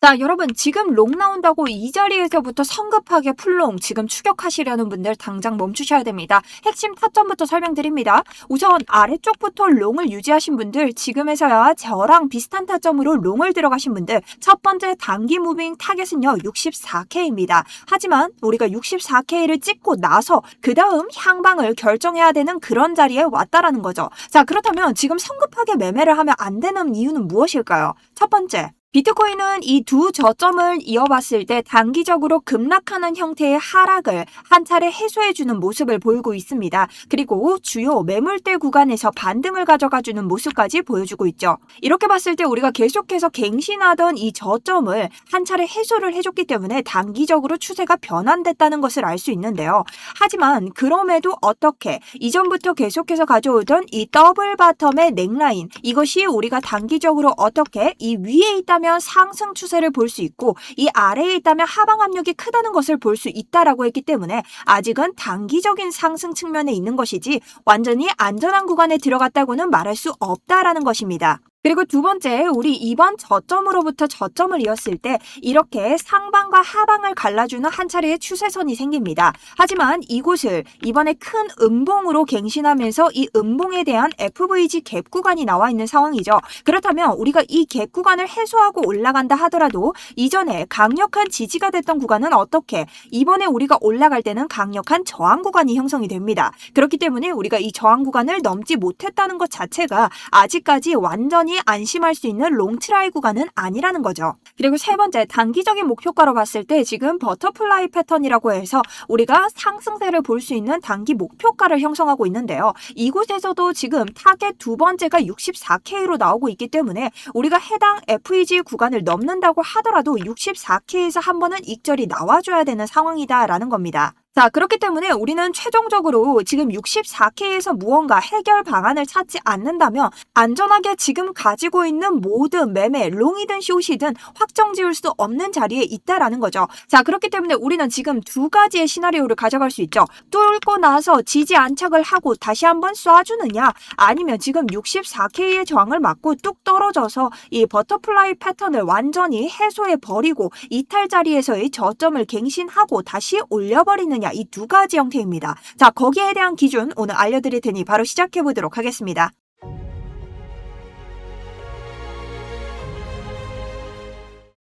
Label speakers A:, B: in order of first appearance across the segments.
A: 자, 여러분 지금 롱 나온다고 이 자리에서부터 성급하게 풀롱 지금 추격하시려는 분들 당장 멈추셔야 됩니다. 핵심 타점부터 설명드립니다. 우선 아래쪽부터 롱을 유지하신 분들, 지금에서야 저랑 비슷한 타점으로 롱을 들어가신 분들, 첫 번째 단기 무빙 타겟은요 64K입니다. 하지만 우리가 64K를 찍고 나서 그 다음 향방을 결정해야 되는 그런 자리에 왔다라는 거죠. 자, 그렇다면 지금 성급하게 매매를 하면 안 되는 이유는 무엇일까요? 첫 번째, 비트코인은 이 두 저점을 이어봤을 때 단기적으로 급락하는 형태의 하락을 한 차례 해소해주는 모습을 보이고 있습니다. 그리고 주요 매물대 구간에서 반등을 가져가주는 모습까지 보여주고 있죠. 이렇게 봤을 때 우리가 계속해서 갱신하던 이 저점을 한 차례 해소를 해줬기 때문에 단기적으로 추세가 변환됐다는 것을 알 수 있는데요. 하지만 그럼에도 어떻게 이전부터 계속해서 가져오던 이 더블 바텀의 넥라인, 이것이 우리가 단기적으로 어떻게 이 위에 있다면 상승 추세를 볼 수 있고 이 아래에 있다면 하방 압력이 크다는 것을 볼 수 있다라고 했기 때문에 아직은 단기적인 상승 측면에 있는 것이지 완전히 안전한 구간에 들어갔다고는 말할 수 없다라는 것입니다. 그리고 두 번째, 우리 이번 저점으로부터 저점을 이었을 때 이렇게 상방과 하방을 갈라주는 한 차례의 추세선이 생깁니다. 하지만 이곳을 이번에 큰 음봉으로 갱신하면서 이 음봉에 대한 FVG 갭 구간이 나와 있는 상황이죠. 그렇다면 우리가 이 갭 구간을 해소하고 올라간다 하더라도 이전에 강력한 지지가 됐던 구간은 어떻게 이번에 우리가 올라갈 때는 강력한 저항 구간이 형성이 됩니다. 그렇기 때문에 우리가 이 저항 구간을 넘지 못했다는 것 자체가 아직까지 완전히 안심할 수 있는 롱트라이 구간은 아니라는 거죠. 그리고 세 번째, 단기적인 목표가로 봤을 때 지금 버터플라이 패턴이라고 해서 우리가 상승세를 볼 수 있는 단기 목표가를 형성하고 있는데요. 이곳에서도 지금 타겟 두 번째가 64K로 나오고 있기 때문에 우리가 해당 FEG 구간을 넘는다고 하더라도 64K에서 한 번은 익절이 나와줘야 되는 상황이다라는 겁니다. 자, 그렇기 때문에 우리는 최종적으로 지금 64K에서 무언가 해결 방안을 찾지 않는다면 안전하게 지금 가지고 있는 모든 매매, 롱이든 숏이든 확정 지을 수 없는 자리에 있다라는 거죠. 자, 그렇기 때문에 우리는 지금 두 가지의 시나리오를 가져갈 수 있죠. 뚫고 나서 지지 안착을 하고 다시 한번 쏴주느냐, 아니면 지금 64K의 저항을 맞고 뚝 떨어져서 이 버터플라이 패턴을 완전히 해소해버리고 이탈 자리에서의 저점을 갱신하고 다시 올려버리느냐, 이 두 가지 형태입니다. 자, 거기에 대한 기준 오늘 알려드릴 테니 바로 시작해 보도록 하겠습니다.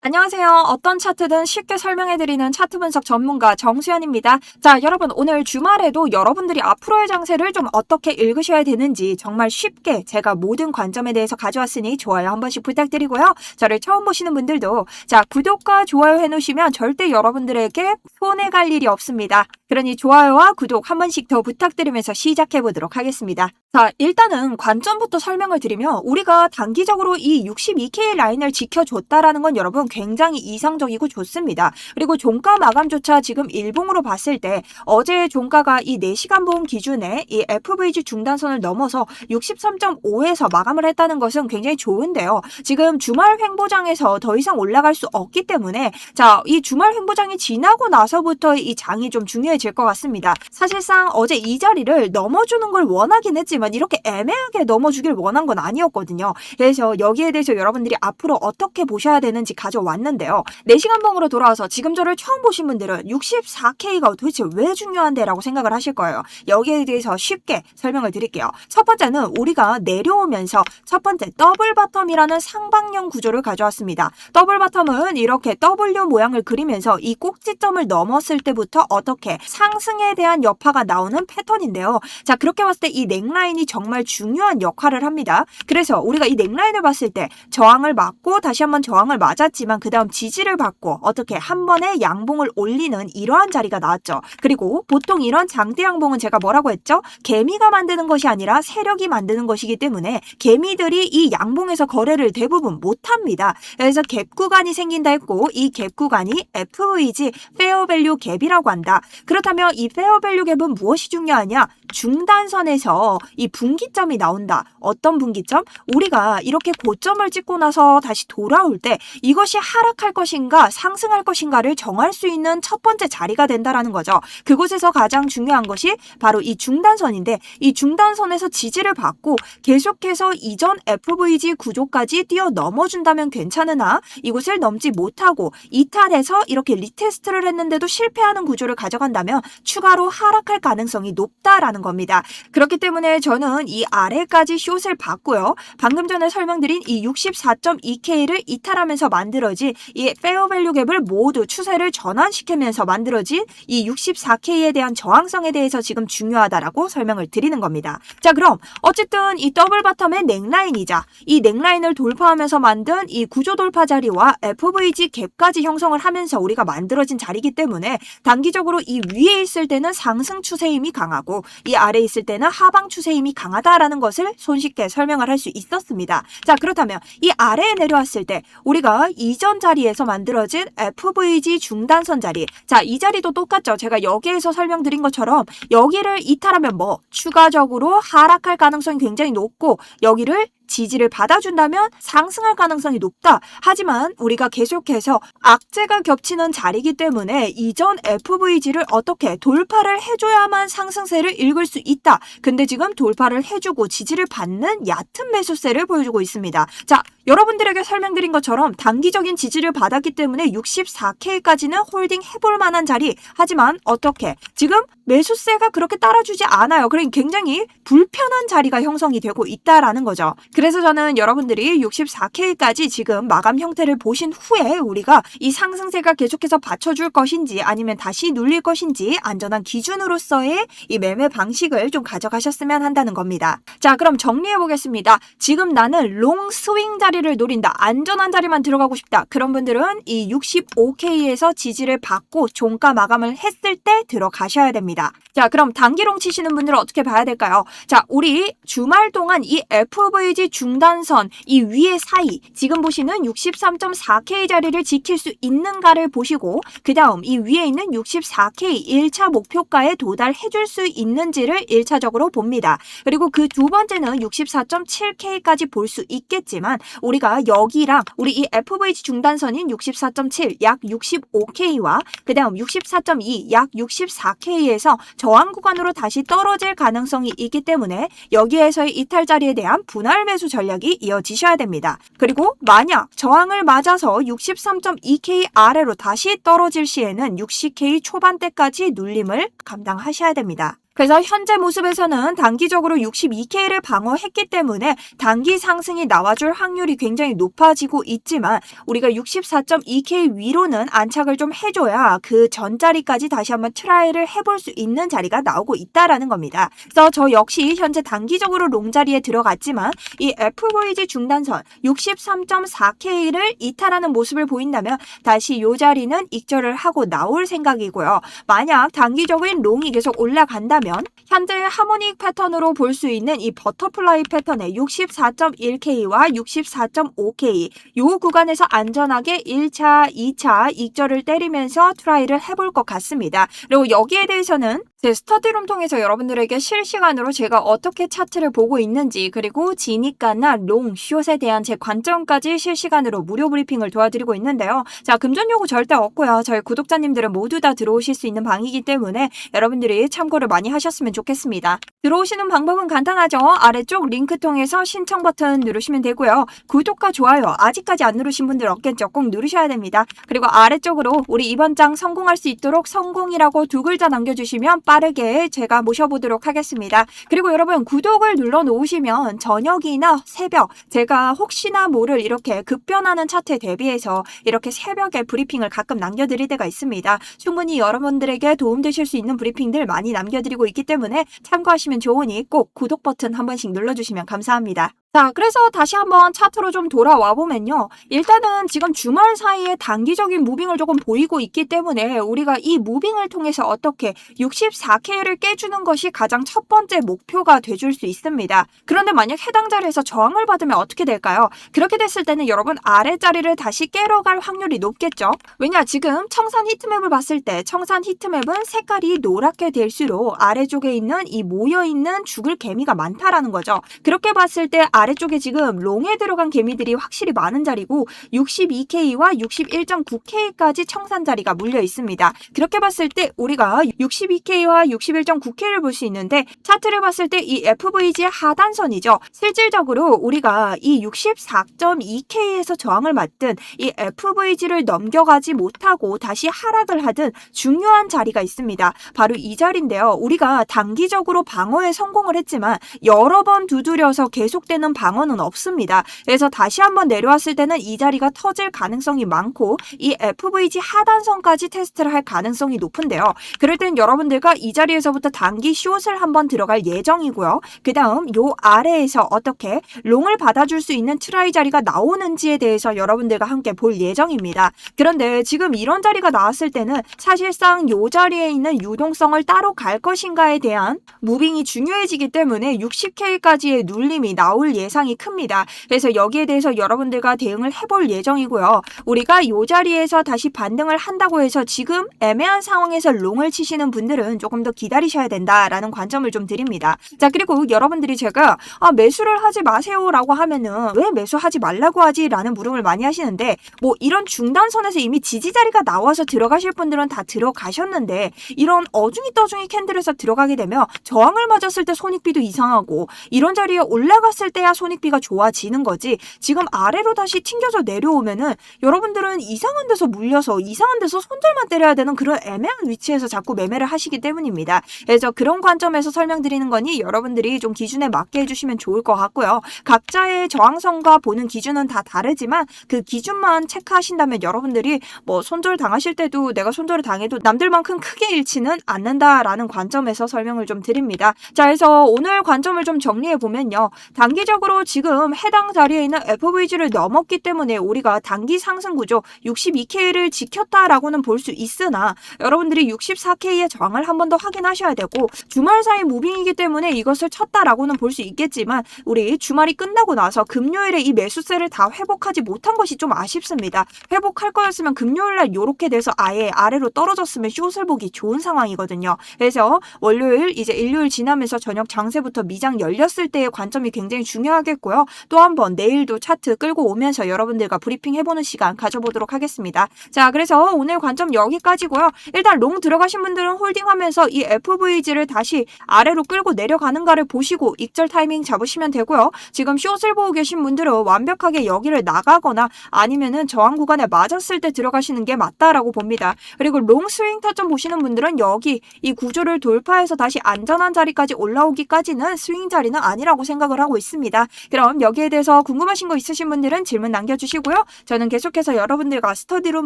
A: 안녕하세요. 어떤 차트든 쉽게 설명해드리는 차트 분석 전문가 정수연입니다. 자, 여러분 오늘 주말에도 여러분들이 앞으로의 장세를 좀 어떻게 읽으셔야 되는지 정말 쉽게 제가 모든 관점에 대해서 가져왔으니 좋아요 한 번씩 부탁드리고요. 저를 처음 보시는 분들도 자, 구독과 좋아요 해놓으시면 절대 여러분들에게 손해 갈 일이 없습니다. 그러니 좋아요와 구독 한 번씩 더 부탁드리면서 시작해 보도록 하겠습니다. 자, 일단은 관점부터 설명을 드리면 우리가 단기적으로 이 62K 라인을 지켜줬다라는 건 여러분 굉장히 이상적이고 좋습니다. 그리고 종가 마감조차 지금 일봉으로 봤을 때 어제의 종가가 이 4시간 봉 기준에 이 FVG 중단선을 넘어서 63.5에서 마감을 했다는 것은 굉장히 좋은데요. 지금 주말 횡보장에서 더 이상 올라갈 수 없기 때문에 자, 이 주말 횡보장이 지나고 나서부터 이 장이 좀 중요해질 것 같습니다. 사실상 어제 이 자리를 넘어주는 걸 원하긴 했지만 이렇게 애매하게 넘어주길 원한 건 아니었거든요. 그래서 여기에 대해서 여러분들이 앞으로 어떻게 보셔야 되는지 가져왔는데요. 4시간 봉으로 돌아와서 지금 저를 처음 보신 분들은 64K가 도대체 왜 중요한데 라고 생각을 하실 거예요. 여기에 대해서 쉽게 설명을 드릴게요. 첫 번째는 우리가 내려오면서 첫 번째 더블 바텀이라는 상방형 구조를 가져왔습니다. 더블 바텀은 이렇게 W 모양을 그리면서 이 꼭지점을 넘었을 때부터 어떻게 상승에 대한 여파가 나오는 패턴인데요. 자, 그렇게 봤을 때 이 넥라인이 정말 중요한 역할을 합니다. 그래서 우리가 이 넥라인을 봤을 때 저항을 맞고 다시 한번 저항을 맞았지만 그 다음 지지를 받고 어떻게 한 번에 양봉을 올리는 이러한 자리가 나왔죠. 그리고 보통 이런 장대 양봉은 제가 뭐라고 했죠? 개미가 만드는 것이 아니라 세력이 만드는 것이기 때문에 개미들이 이 양봉에서 거래를 대부분 못합니다. 그래서 갭 구간이 생긴다 했고 이 갭 구간이 FVG 페어 밸류 갭이라고 한다. 그렇다면 이 페어 밸류 갭은 무엇이 중요하냐? 중단선에서 이 분기점이 나온다. 어떤 분기점? 우리가 이렇게 고점을 찍고 나서 다시 돌아올 때 이것이 하락할 것인가 상승할 것인가를 정할 수 있는 첫 번째 자리가 된다라는 거죠. 그곳에서 가장 중요한 것이 바로 이 중단선인데 이 중단선에서 지지를 받고 계속해서 이전 FVG 구조까지 뛰어 넘어준다면 괜찮으나 이곳을 넘지 못하고 이탈해서 이렇게 리테스트를 했는데도 실패하는 구조를 가져간다면 추가로 하락할 가능성이 높다라는 겁니다. 그렇기 때문에 저는 이 아래까지 숏을 봤고요. 방금 전에 설명드린 이 64.2K를 이탈하면서 만들어진 이 페어밸류 갭을 모두 추세를 전환시키면서 만들어진 이 64K에 대한 저항성에 대해서 지금 중요하다라고 설명을 드리는 겁니다. 자, 그럼 어쨌든 이 더블 바텀의 넥라인이자 이 넥라인을 돌파하면서 만든 이 구조 돌파 자리와 FVG 갭까지 형성을 하면서 우리가 만들어진 자리이기 때문에 단기적으로 이 위에 있을 때는 상승 추세 힘이 강하고 이 아래에 있을 때는 하방 추세 힘이 강하다라는 것을 손쉽게 설명을 할 수 있었습니다. 자, 그렇다면 이 아래에 내려왔을 때 우리가 이전 자리에서 만들어진 FVG 중단선 자리, 자, 이 자리도 똑같죠. 제가 여기에서 설명드린 것처럼 여기를 이탈하면 뭐 추가적으로 하락할 가능성이 굉장히 높고 여기를 지지를 받아준다면 상승할 가능성이 높다. 하지만 우리가 계속해서 악재가 겹치는 자리이기 때문에 이전 FVG를 어떻게 돌파를 해줘야만 상승세를 읽을 수 있다. 근데 지금 돌파를 해주고 지지를 받는 얕은 매수세를 보여주고 있습니다. 자, 여러분들에게 설명드린 것처럼 단기적인 지지를 받았기 때문에 64K까지는 홀딩 해볼 만한 자리. 하지만 어떻게? 지금 매수세가 그렇게 따라주지 않아요. 그러니 굉장히 불편한 자리가 형성이 되고 있다라는 거죠. 그래서 저는 여러분들이 64K까지 지금 마감 형태를 보신 후에 우리가 이 상승세가 계속해서 받쳐줄 것인지 아니면 다시 눌릴 것인지 안전한 기준으로서의 이 매매 방식을 좀 가져가셨으면 한다는 겁니다. 자, 그럼 정리해 보겠습니다. 지금 나는 롱 스윙 자리를 노린다. 안전한 자리만 들어가고 싶다. 그런 분들은 이 65K에서 지지를 받고 종가 마감을 했을 때 들어가셔야 됩니다. 자, 그럼 단기롱 치시는 분들은 어떻게 봐야 될까요? 자, 우리 주말 동안 이 FVG 중단선 이 위의 사이 지금 보시는 63.4K 자리를 지킬 수 있는가를 보시고 그 다음 이 위에 있는 64K 1차 목표가에 도달해줄 수 있는지를 1차적으로 봅니다. 그리고 그 두 번째는 64.7K까지 볼 수 있겠지만 우리가 여기랑 우리 이 FVG 중단선인 64.7 약 65K와 그 다음 64.2 약 64K에서 저항 구간으로 다시 떨어질 가능성이 있기 때문에 여기에서의 이탈 자리에 대한 분할 매수 전략이 이어지셔야 됩니다. 그리고 만약 저항을 맞아서 63.2K 아래로 다시 떨어질 시에는 60K 초반대까지 눌림을 감당하셔야 됩니다. 그래서 현재 모습에서는 단기적으로 62K를 방어했기 때문에 단기 상승이 나와줄 확률이 굉장히 높아지고 있지만 우리가 64.2K 위로는 안착을 좀 해줘야 그 전자리까지 다시 한번 트라이를 해볼 수 있는 자리가 나오고 있다라는 겁니다. 그래서 저 역시 현재 단기적으로 롱 자리에 들어갔지만 이 FVG 중단선 63.4K를 이탈하는 모습을 보인다면 다시 이 자리는 익절을 하고 나올 생각이고요. 만약 단기적인 롱이 계속 올라간다면 현재 하모닉 패턴으로 볼 수 있는 이 버터플라이 패턴의 64.1K와 64.5K 이 구간에서 안전하게 1차, 2차 익절을 때리면서 트라이를 해볼 것 같습니다. 그리고 여기에 대해서는 제 스터디룸 통해서 여러분들에게 실시간으로 제가 어떻게 차트를 보고 있는지 그리고 진입가나 롱, 숏에 대한 제 관점까지 실시간으로 무료 브리핑을 도와드리고 있는데요. 자, 금전 요구 절대 없고요. 저희 구독자님들은 모두 다 들어오실 수 있는 방이기 때문에 여러분들이 참고를 많이 하셨으면 좋겠습니다. 들어오시는 방법은 간단하죠. 아래쪽 링크 통해서 신청 버튼 누르시면 되고요. 구독과 좋아요 아직까지 안 누르신 분들 없겠죠. 꼭 누르셔야 됩니다. 그리고 아래쪽으로 우리 이번 장 성공할 수 있도록 성공이라고 2글자 남겨주시면 빠르게 제가 모셔보도록 하겠습니다. 그리고 여러분 구독을 눌러 놓으시면 저녁이나 새벽 제가 혹시나 모를 이렇게 급변하는 차트에 대비해서 이렇게 새벽에 브리핑을 가끔 남겨드릴 때가 있습니다. 충분히 여러분들에게 도움되실 수 있는 브리핑들 많이 남겨드리고 있기 때문에 참고하시면 좋으니 꼭 구독 버튼 한 번씩 눌러주시면 감사합니다. 자, 그래서 다시 한번 차트로 좀 돌아와 보면요. 일단은 지금 주말 사이에 단기적인 무빙을 조금 보이고 있기 때문에 우리가 이 무빙을 통해서 어떻게 64K를 깨주는 것이 가장 첫 번째 목표가 돼줄 수 있습니다. 그런데 만약 해당 자리에서 저항을 받으면 어떻게 될까요? 그렇게 됐을 때는 여러분 아래자리를 다시 깨러 갈 확률이 높겠죠? 왜냐, 지금 청산 히트맵을 봤을 때 청산 히트맵은 색깔이 노랗게 될수록 아래쪽에 있는 이 모여있는 죽을 개미가 많다라는 거죠. 그렇게 봤을 때 아래쪽에 지금 롱에 들어간 개미들이 확실히 많은 자리고 62K와 61.9K까지 청산 자리가 물려 있습니다. 그렇게 봤을 때 우리가 62K와 61.9K를 볼 수 있는데 차트를 봤을 때 이 FVG의 하단선이죠. 실질적으로 우리가 이 64.2K에서 저항을 맞든 이 FVG를 넘겨가지 못하고 다시 하락을 하든 중요한 자리가 있습니다. 바로 이 자리인데요. 우리가 단기적으로 방어에 성공을 했지만 여러 번 두드려서 계속되는 방어는 없습니다. 그래서 다시 한번 내려왔을 때는 이 자리가 터질 가능성이 많고 이 FVG 하단선까지 테스트를 할 가능성이 높은데요. 그럴 땐 여러분들과 이 자리에서부터 단기 숏을 한번 들어갈 예정이고요. 그 다음 요 아래에서 어떻게 롱을 받아줄 수 있는 트라이 자리가 나오는지에 대해서 여러분들과 함께 볼 예정입니다. 그런데 지금 이런 자리가 나왔을 때는 사실상 요 자리에 있는 유동성을 따로 갈 것인가에 대한 무빙이 중요해지기 때문에 60K까지의 눌림이 나올 예상이 큽니다. 그래서 여기에 대해서 여러분들과 대응을 해볼 예정이고요. 우리가 요 자리에서 다시 반등을 한다고 해서 지금 애매한 상황에서 롱을 치시는 분들은 조금 더 기다리셔야 된다라는 관점을 좀 드립니다. 자, 그리고 여러분들이 제가 매수를 하지 마세요 라고 하면은 왜 매수하지 말라고 하지? 라는 물음을 많이 하시는데 뭐 이런 중단선에서 이미 지지 자리가 나와서 들어가실 분들은 다 들어가셨는데 이런 어중이 떠중이 캔들에서 들어가게 되면 저항을 맞았을 때 손익비도 이상하고 이런 자리에 올라갔을 때야 손익비가 좋아지는 거지 지금 아래로 다시 튕겨져 내려오면은 여러분들은 이상한 데서 물려서 이상한 데서 손절만 때려야 되는 그런 애매한 위치에서 자꾸 매매를 하시기 때문입니다. 그래서 그런 관점에서 설명드리는 거니 여러분들이 좀 기준에 맞게 해주시면 좋을 것 같고요. 각자의 저항선과 보는 기준은 다 다르지만 그 기준만 체크하신다면 여러분들이 뭐 손절 당하실 때도 내가 손절을 당해도 남들만큼 크게 잃지는 않는다라는 관점에서 설명을 좀 드립니다. 자, 그래서 오늘 관점을 좀 정리해 보면요. 단기적으로 지금 해당 자리에 있는 FVG를 넘었기 때문에 우리가 단기 상승 구조 62K를 지켰다라고는 볼 수 있으나 여러분들이 64K의 저항을 한 번 더 확인하셔야 되고 주말 사이 무빙이기 때문에 이것을 쳤다라고는 볼 수 있겠지만 우리 주말이 끝나고 나서 금요일에 이 매수세를 다 회복하지 못한 것이 좀 아쉽습니다. 회복할 거였으면 금요일날 요렇게 돼서 아예 아래로 떨어졌으면 숏을 보기 좋은 상황이거든요. 그래서 월요일 이제 일요일 지나면서 저녁 장세부터 미장 열렸을 때의 관점이 굉장히 중요하겠고요. 또 한 번 내일도 차트 끌고 오면서 여러분들과 브리핑 해보는 시간 가져보도록 하겠습니다. 자, 그래서 오늘 관점 여기까지고요. 일단 롱 들어가신 분들은 홀딩하면서 이 FVG를 다시 아래로 끌고 내려가는가를 보시고 익절 타이밍 잡으시면 되고요. 지금 숏을 보고 계신 분들은 완벽하게 여기를 나가거나 아니면은 저항 구간에 맞았을 때 들어가시는 게 맞다라고 봅니다. 그리고 롱 스윙 타점 보시는 분들은 여기 이 구조를 돌파해서 다시 안전한 자리까지 올라오기까지는 스윙 자리는 아니라고 생각을 하고 있습니다. 그럼 여기에 대해서 궁금하신 거 있으신 분들은 질문 남겨주시고요. 저는 계속해서 여러분들과 스터디룸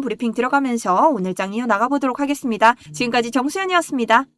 A: 브리핑 들어가면서 오늘 장 이어 나가보도록 하겠습니다. 지금까지 정수연이었습니다.